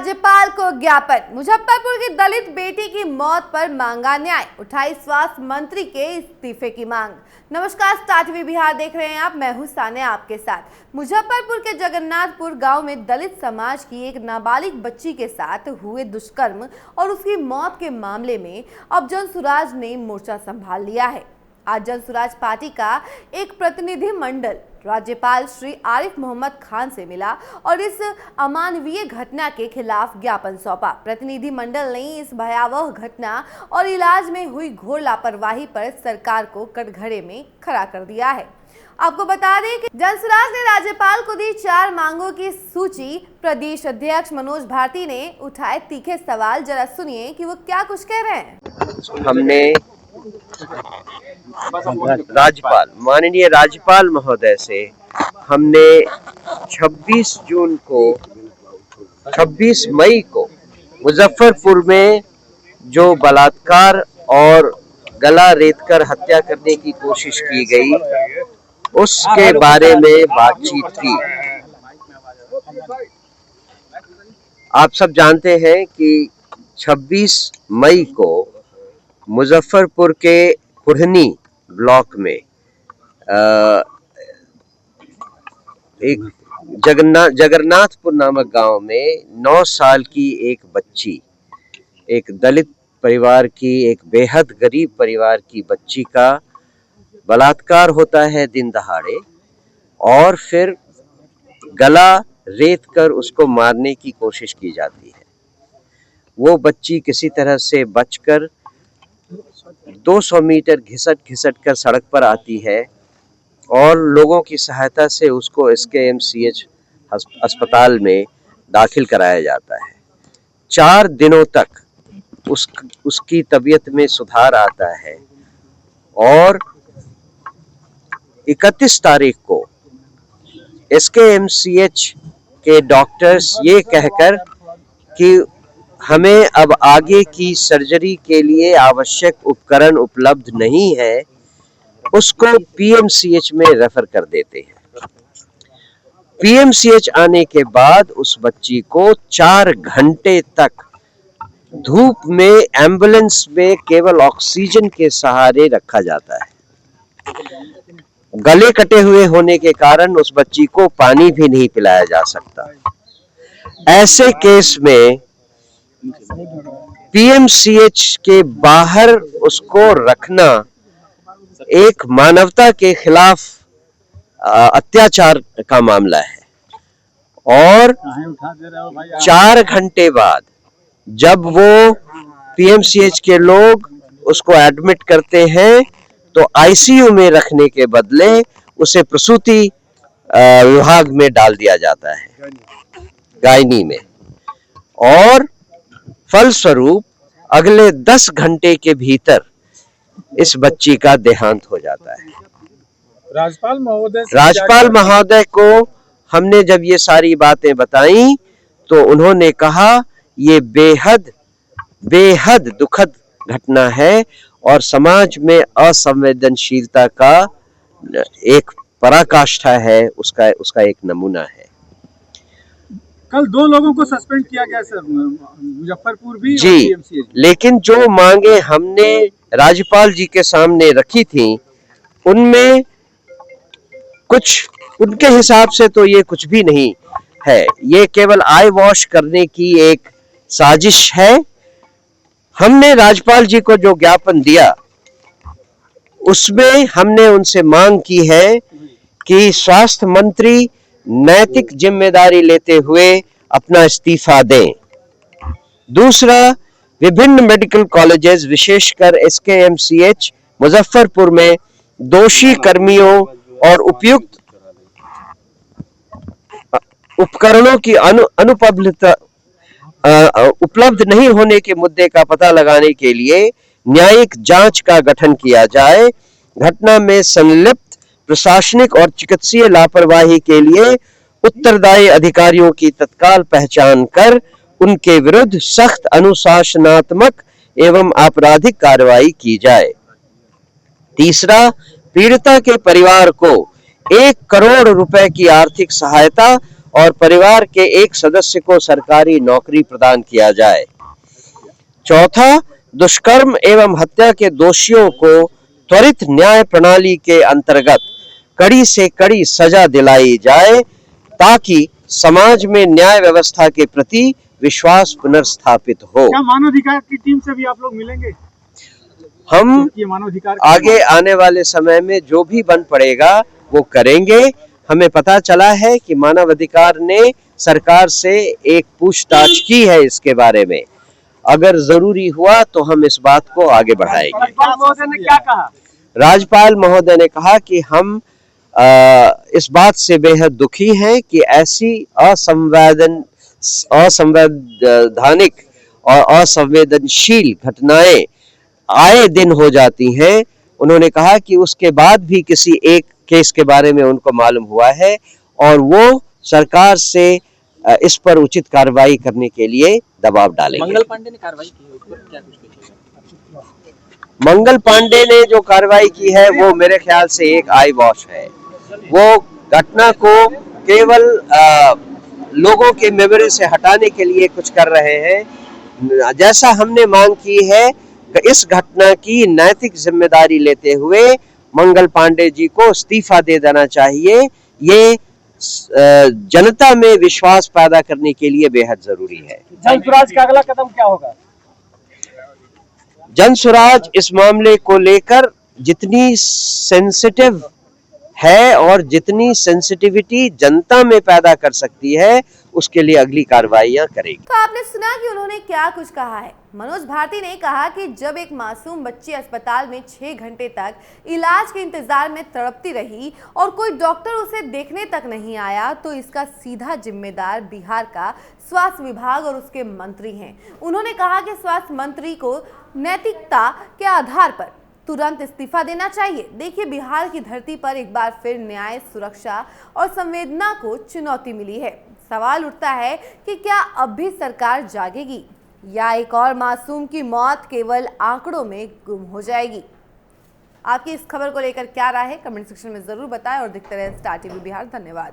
राज्यपाल को ज्ञापन। मुजफ्फरपुर की दलित बेटी की मौत पर मांगा न्याय, उठाई स्वास्थ्य मंत्री के इस्तीफे की मांग। नमस्कार, स्टार टीवी बिहार देख रहे हैं आप, मैं हूं सानिया आपके साथ। मुजफ्फरपुर के जगन्नाथपुर गांव में दलित समाज की एक नाबालिग बच्ची के साथ हुए दुष्कर्म और उसकी मौत के मामले में अब जनसुराज ने मोर्चा संभाल लिया है। आज जनसुराज पार्टी का एक प्रतिनिधि मंडल राज्यपाल श्री आरिफ मोहम्मद खान से मिला और इस अमानवीय घटना के खिलाफ ज्ञापन सौंपा। प्रतिनिधि मंडल ने इस भयावह घटना और इलाज में हुई घोर लापरवाही पर सरकार को कटघरे में खड़ा कर दिया है। आपको बता दें कि जनसुराज ने राज्यपाल को दी 4 मांगों की सूची। प्रदेश अध्यक्ष मनोज भारती ने उठाए तीखे सवाल, जरा सुनिए कि वो क्या कुछ कह रहे हैं। हमने राज्यपाल, माननीय राज्यपाल महोदय से हमने 26 मई को मुजफ्फरपुर में जो बलात्कार और गला रेतकर हत्या करने की कोशिश की गई, उसके बारे में बातचीत की। आप सब जानते हैं कि 26 मई को मुजफ्फरपुर के कुढ़नी ब्लॉक में एक जगन्नाथपुर नामक गांव में 9 साल की एक बच्ची, एक दलित परिवार की, एक बेहद गरीब परिवार की बच्ची का बलात्कार होता है दिन दहाड़े और फिर गला रेत कर उसको मारने की कोशिश की जाती है। वो बच्ची किसी तरह से बचकर 200 मीटर घिसट कर सड़क पर आती है और लोगों की सहायता से उसको SKMCH अस्पताल में दाखिल कराया जाता है। 4 दिनों तक उसकी तबीयत में सुधार आता है और 31 तारीख को SKMCH के डॉक्टर्स ये कहकर कि हमें अब आगे की सर्जरी के लिए आवश्यक उपकरण उपलब्ध नहीं है, उसको PMCH में रेफर कर देते हैं। PMCH आने के बाद उस बच्ची को 4 घंटे तक धूप में एम्बुलेंस में केवल ऑक्सीजन के सहारे रखा जाता है। गले कटे हुए होने के कारण उस बच्ची को पानी भी नहीं पिलाया जा सकता। ऐसे केस में PMCH के बाहर उसको रखना एक मानवता के खिलाफ अत्याचार का मामला है। और 4 घंटे बाद जब वो PMCH के लोग उसको एडमिट करते हैं तो ICU में रखने के बदले उसे प्रसूति विभाग में डाल दिया जाता है, गायनी में, और फलस्वरूप अगले 10 घंटे के भीतर इस बच्ची का देहांत हो जाता है। राज्यपाल महोदय को हमने जब ये सारी बातें बताई तो उन्होंने कहा ये बेहद दुखद घटना है और समाज में असंवेदनशीलता का एक पराकाष्ठा है, उसका एक नमूना है। कल 2 लोगों को सस्पेंड किया गया सर, मुजफ्फरपुर भी जी, लेकिन जो मांगे हमने राज्यपाल जी के सामने रखी थी उनमें कुछ, उनके हिसाब से तो ये कुछ भी नहीं है, ये केवल आई वॉश करने की एक साजिश है। हमने राज्यपाल जी को जो ज्ञापन दिया उसमें हमने उनसे मांग की है कि स्वास्थ्य मंत्री नैतिक जिम्मेदारी लेते हुए अपना इस्तीफा दें। दूसरा, विभिन्न मेडिकल कॉलेजेस विशेषकर SKMCH मुजफ्फरपुर में दोषी कर्मियों और उपयुक्त उपकरणों की उपलब्ध नहीं होने के मुद्दे का पता लगाने के लिए न्यायिक जांच का गठन किया जाए। घटना में संलिप्त प्रशासनिक और चिकित्सीय लापरवाही के लिए उत्तरदायी अधिकारियों की तत्काल पहचान कर उनके विरुद्ध सख्त अनुशासनात्मक एवं आपराधिक कार्रवाई की जाए। तीसरा, पीड़िता के परिवार को 1 करोड़ रुपए की आर्थिक सहायता और परिवार के एक सदस्य को सरकारी नौकरी प्रदान किया जाए। चौथा, दुष्कर्म एवं हत्या के दोषियों को त्वरित न्याय प्रणाली के अंतर्गत कड़ी से कड़ी सजा दिलाई जाए ताकि समाज में न्याय व्यवस्था के प्रति विश्वास पुनर्स्थापित हो। क्या मानवाधिकार की टीम से भी आप लोग मिलेंगे? हम ये मानवाधिकार आगे आने वाले समय में जो भी बन पड़ेगा वो करेंगे। हमें पता चला है कि मानवाधिकार ने सरकार से एक पूछताछ की है इसके बारे में। अगर जरूरी हुआ तो हम इस बात को आगे बढ़ाएंगे। राज्यपाल महोदय ने क्या कहा? राज्यपाल महोदय ने कहा कि हम इस बात से बेहद दुखी हैं कि ऐसी असंवैधानिक और असंवेदनशील घटनाएं आए दिन हो जाती हैं। उन्होंने कहा कि उसके बाद भी किसी एक केस के बारे में उनको मालूम हुआ है और वो सरकार से इस पर उचित कार्रवाई करने के लिए दबाव डालेंगे। मंगल पांडे ने कार्रवाई की है, उस पर क्या कुछ कहिएगा? मंगल पांडे ने जो कार्रवाई की है वो मेरे ख्याल से एक आई वॉश है। वो घटना को केवल लोगों के मेमोरी से हटाने के लिए कुछ कर रहे हैं। जैसा हमने मांग की है, इस घटना की नैतिक जिम्मेदारी लेते हुए मंगल पांडे जी को इस्तीफा दे देना चाहिए। ये जनता में विश्वास पैदा करने के लिए बेहद जरूरी है। जन स्वराज का अगला कदम क्या होगा? जन स्वराज इस मामले को लेकर जितनी सेंसिटिव है और जितनी सेंसिटिविटी जनता में पैदा कर सकती है उसके लिए अगली कार्रवाइयां करेगी। तो आपने सुना कि उन्होंने क्या कुछ कहा है। मनोज भारती ने कहा कि जब एक मासूम बच्ची अस्पताल में 6 घंटे तक इलाज के इंतजार में तड़पती रही और कोई डॉक्टर उसे देखने तक नहीं आया तो इसका सीधा जिम्मेदार बिहार का स्वास्थ्य विभाग और उसके मंत्री हैं। उन्होंने कहा कि स्वास्थ्य मंत्री को नैतिकता के आधार पर तुरंत इस्तीफा देना चाहिए। देखिए, बिहार की धरती पर एक बार फिर न्याय, सुरक्षा और संवेदना को चुनौती मिली है। सवाल उठता है कि क्या अब भी सरकार जागेगी या एक और मासूम की मौत केवल आंकड़ों में गुम हो जाएगी। आपकी इस खबर को लेकर क्या राय है, कमेंट सेक्शन में जरूर बताएं और देखते रहें स्टार टीवी बिहार। धन्यवाद।